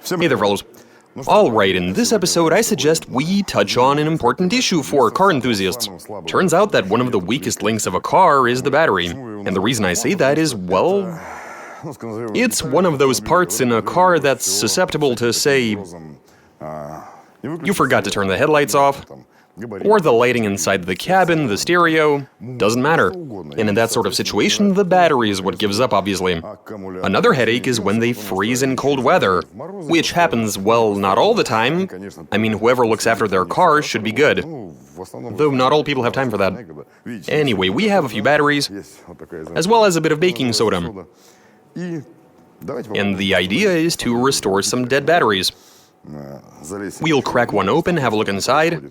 Hey there, fellows. Alright, in this episode I suggest we touch on an important issue for car enthusiasts. Turns out that one of the weakest links of a car is the battery. And the reason I say that is, well, it's one of those parts in a car that's susceptible to, say, you forgot to turn the headlights off, or the lighting inside the cabin, the stereo, doesn't matter. And in that sort of situation, the battery is what gives up, obviously. Another headache is when they freeze in cold weather, which happens, well, not all the time. I mean, whoever looks after their car should be good. Though not all people have time for that. Anyway, we have a few batteries, as well as a bit of baking soda. And the idea is to restore some dead batteries. We'll crack one open, have a look inside,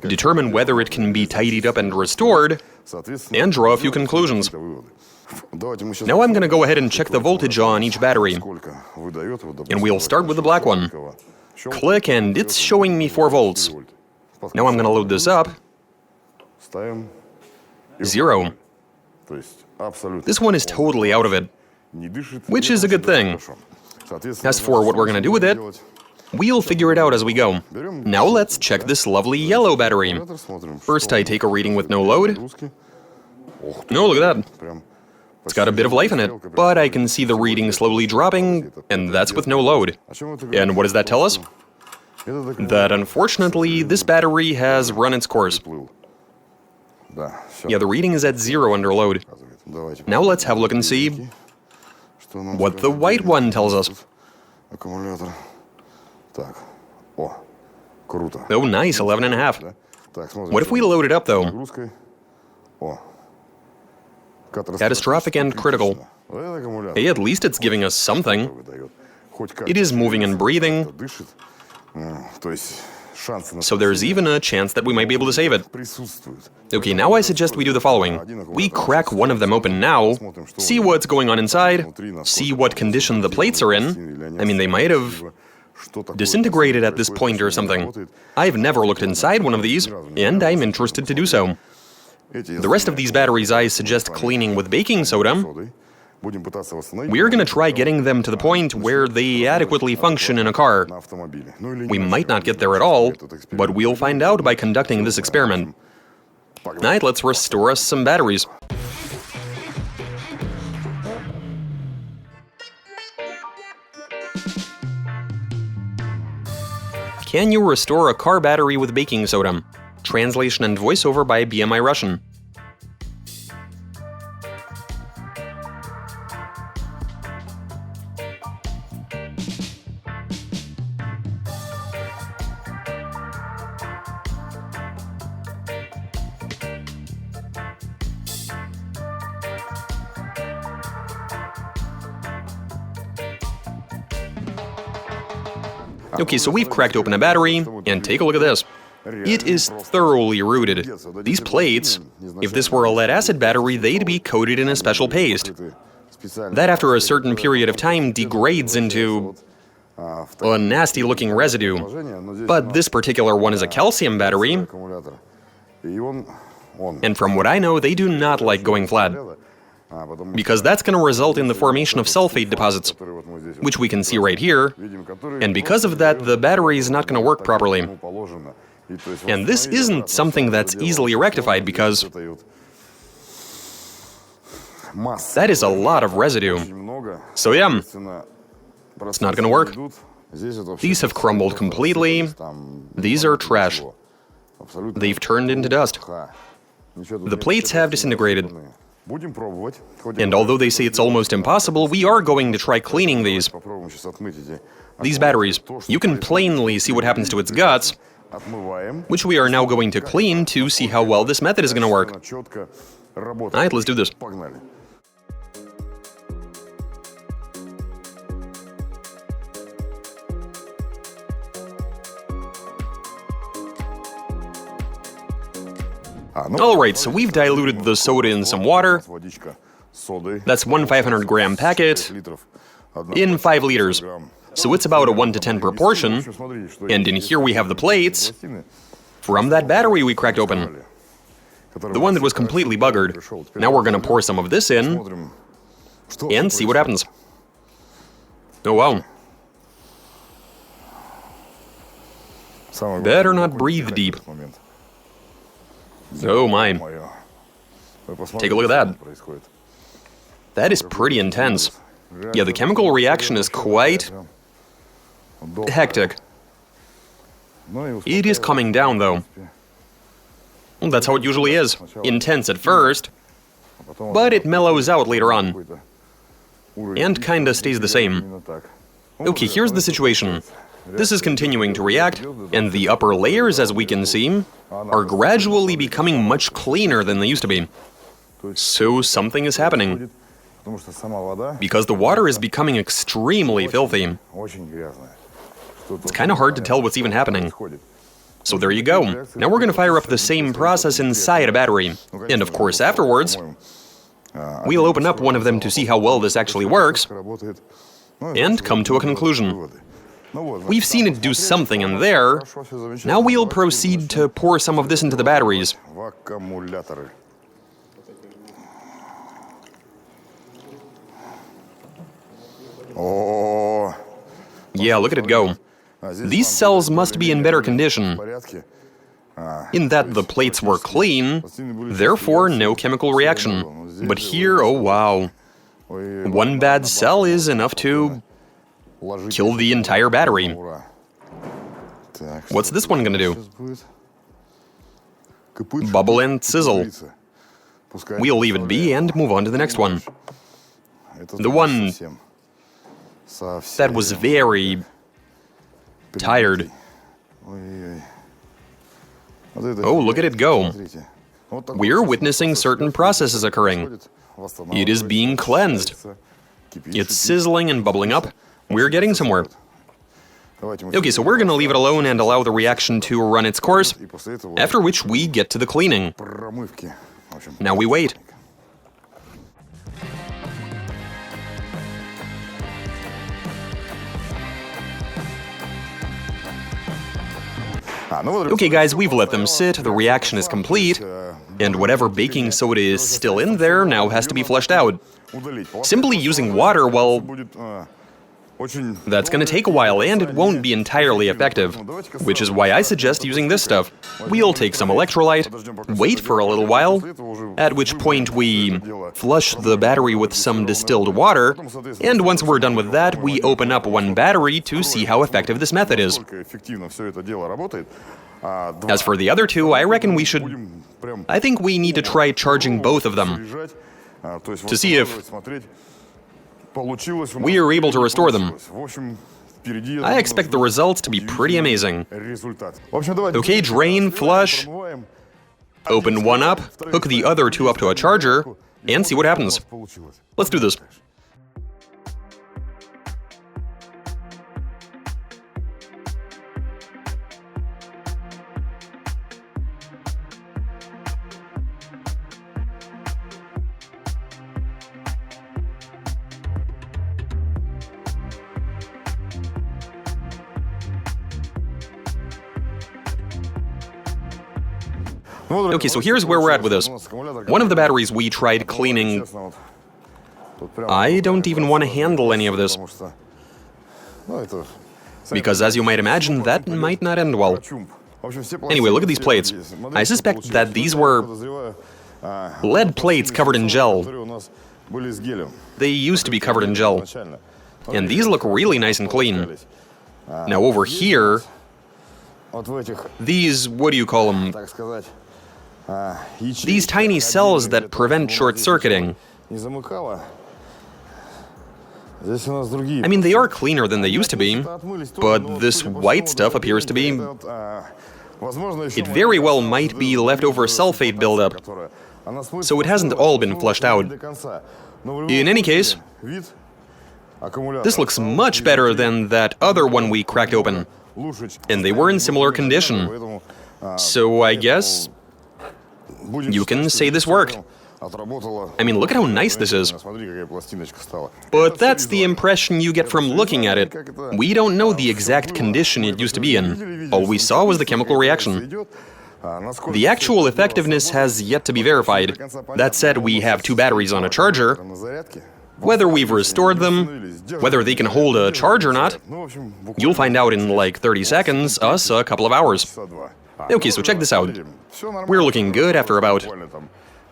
determine whether it can be tidied up and restored, and draw a few conclusions. Now I'm going to go ahead and check the voltage on each battery. And we'll start with the black one. Click, and it's showing me 4 volts. Now I'm going to load this up. 0. This one is totally out of it, which is a good thing. As for what we're going to do with it, we'll figure it out as we go. Now let's check this lovely yellow battery. First I take a reading with no load. No, look at that. It's got a bit of life in it, but I can see the reading slowly dropping, and that's with no load. And what does that tell us? That unfortunately, this battery has run its course. Yeah, the reading is at 0 under load. Now let's have a look and see what the white one tells us. Oh, nice, 11.5. What if we load it up, though? Catastrophic and critical. Hey, at least it's giving us something. It is moving and breathing, so there's even a chance that we might be able to save it. Okay, now I suggest we do the following. We crack one of them open now, see what's going on inside, see what condition the plates are in. I mean, they might have disintegrated at this point or something. I've never looked inside one of these, and I'm interested to do so. The rest of these batteries I suggest cleaning with baking soda. We're going to try getting them to the point where they adequately function in a car. We might not get there at all, but we'll find out by conducting this experiment. Alright, let's restore us some batteries. Can you restore a car battery with baking soda? Translation and voiceover by BMI Russian. Okay, so we've cracked open a battery, and take a look at this. It is thoroughly rooted. These plates, if this were a lead-acid battery, they'd be coated in a special paste. That, after a certain period of time, degrades into a nasty-looking residue. But this particular one is a calcium battery, and from what I know, they do not like going flat, because that's going to result in the formation of sulfate deposits, which we can see right here, and because of that, the battery is not going to work properly. And this isn't something that's easily rectified, because that is a lot of residue. So yeah, it's not going to work. These have crumbled completely. These are trash. They've turned into dust. The plates have disintegrated. And although they say it's almost impossible, we are going to try cleaning these. These batteries, you can plainly see what happens to its guts, which we are now going to clean to see how well this method is going to work. Alright, let's do this. Alright, so we've diluted the soda in some water. That's one 500-gram packet in 5 liters. So it's about a 1 to 10 proportion. And in here we have the plates from that battery we cracked open. The one that was completely buggered. Now we're going to pour some of this in and see what happens. Oh wow. Better not breathe deep. Oh my. Take a look at that. That is pretty intense. Yeah, the chemical reaction is quite hectic. It is coming down, though. Well, that's how it usually is. Intense at first, but it mellows out later on. And kinda stays the same. Okay, here's the situation. This is continuing to react, and the upper layers, as we can see, are gradually becoming much cleaner than they used to be. So something is happening. Because the water is becoming extremely filthy. It's kind of hard to tell what's even happening. So there you go. Now we're going to fire up the same process inside a battery. And of course, afterwards, we'll open up one of them to see how well this actually works, and come to a conclusion. We've seen it do something in there. Now we'll proceed to pour some of this into the batteries. Yeah, look at it go. These cells must be in better condition, in that the plates were clean, therefore no chemical reaction. But here, oh wow, one bad cell is enough to kill the entire battery. What's this one gonna do? Bubble and sizzle. We'll leave it be and move on to the next one. The one that was very tired. Oh, look at it go. We're witnessing certain processes occurring. It is being cleansed. It's sizzling and bubbling up. We're getting somewhere. Okay, so we're gonna leave it alone and allow the reaction to run its course, after which we get to the cleaning. Now we wait. Okay guys, we've let them sit, the reaction is complete, and whatever baking soda is still in there now has to be flushed out. Simply using water, well, that's gonna take a while and it won't be entirely effective, which is why I suggest using this stuff. We'll take some electrolyte, wait for a little while, at which point we flush the battery with some distilled water, and once we're done with that, we open up one battery to see how effective this method is. As for the other two, I reckon we should... I think we need to try charging both of them, to see if we are able to restore them. I expect the results to be pretty amazing. Okay, drain, flush, open one up, hook the other two up to a charger, and see what happens. Let's do this. Okay, so here's where we're at with this. One of the batteries we tried cleaning... I don't even want to handle any of this. Because as you might imagine, that might not end well. Anyway, look at these plates. I suspect that these were lead plates covered in gel. They used to be covered in gel. And these look really nice and clean. Now over here, these, what do you call them? These tiny cells that prevent short-circuiting. I mean, they are cleaner than they used to be, but this white stuff appears to be... It very well might be leftover sulfate buildup, so it hasn't all been flushed out. In any case, this looks much better than that other one we cracked open, and they were in similar condition. So I guess you can say this worked. I mean, look at how nice this is. But that's the impression you get from looking at it. We don't know the exact condition it used to be in. All we saw was the chemical reaction. The actual effectiveness has yet to be verified. That said, we have two batteries on a charger, Whether we've restored them, whether they can hold a charge or not, you'll find out in like 30 seconds, us a couple of hours. Okay, so check this out. We're looking good after about...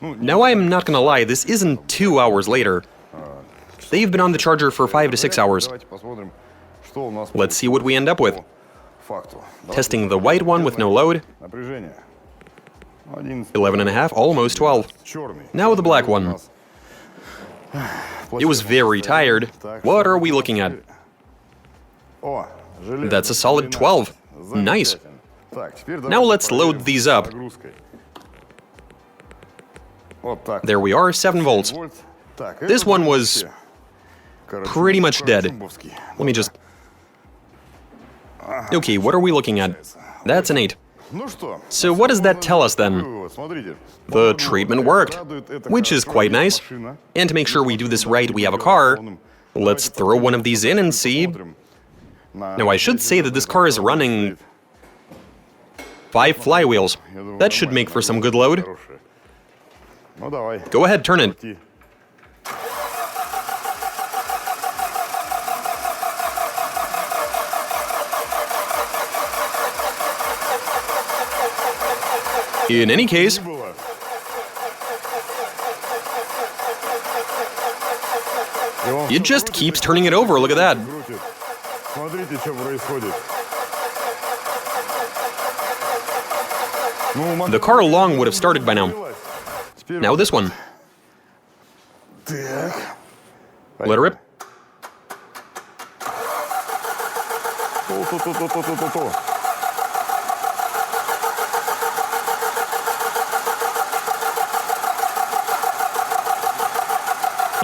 Now I'm not gonna lie, this isn't 2 hours later. They've been on the charger for 5 to 6 hours. Let's see what we end up with. Testing the white one with no load. 11.5, almost 12. Now the black one. It was very tired. What are we looking at? That's a solid 12. Nice. Now let's load these up. There we are, 7 volts. This one was pretty much dead. Let me just... Okay, what are we looking at? That's an 8. So what does that tell us then? The treatment worked, which is quite nice. And to make sure we do this right, we have a car. Let's throw one of these in and see. Now I should say that this car is running 5 flywheels. That should make for some good load. Go ahead, turn it. In any case, it just keeps turning it over, look at that. The car along would have started by now. Now this one. Let her rip.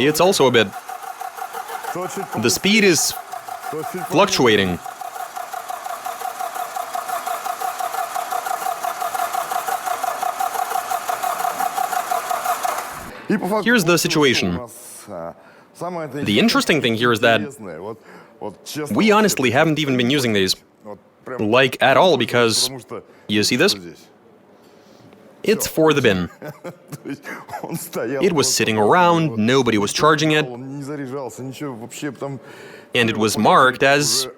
It's also a bit... The speed is fluctuating. Here's the situation. The interesting thing here is that we honestly haven't even been using these. Like, at all, because... You see this? It's for the bin. It was sitting around, nobody was charging it, and it was marked as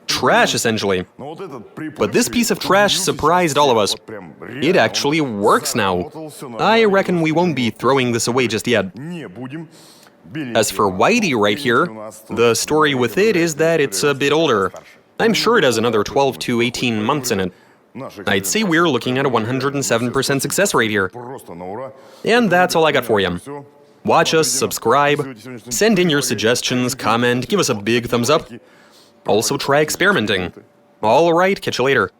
trash, essentially. But this piece of trash surprised all of us. It actually works now. I reckon we won't be throwing this away just yet. As for Whitey right here, the story with it is that it's a bit older. I'm sure it has another 12 to 18 months in it. I'd say we're looking at a 107% success rate here. And that's all I got for you. Watch us, subscribe, send in your suggestions, comment, give us a big thumbs up. Also try experimenting. Alright, catch you later.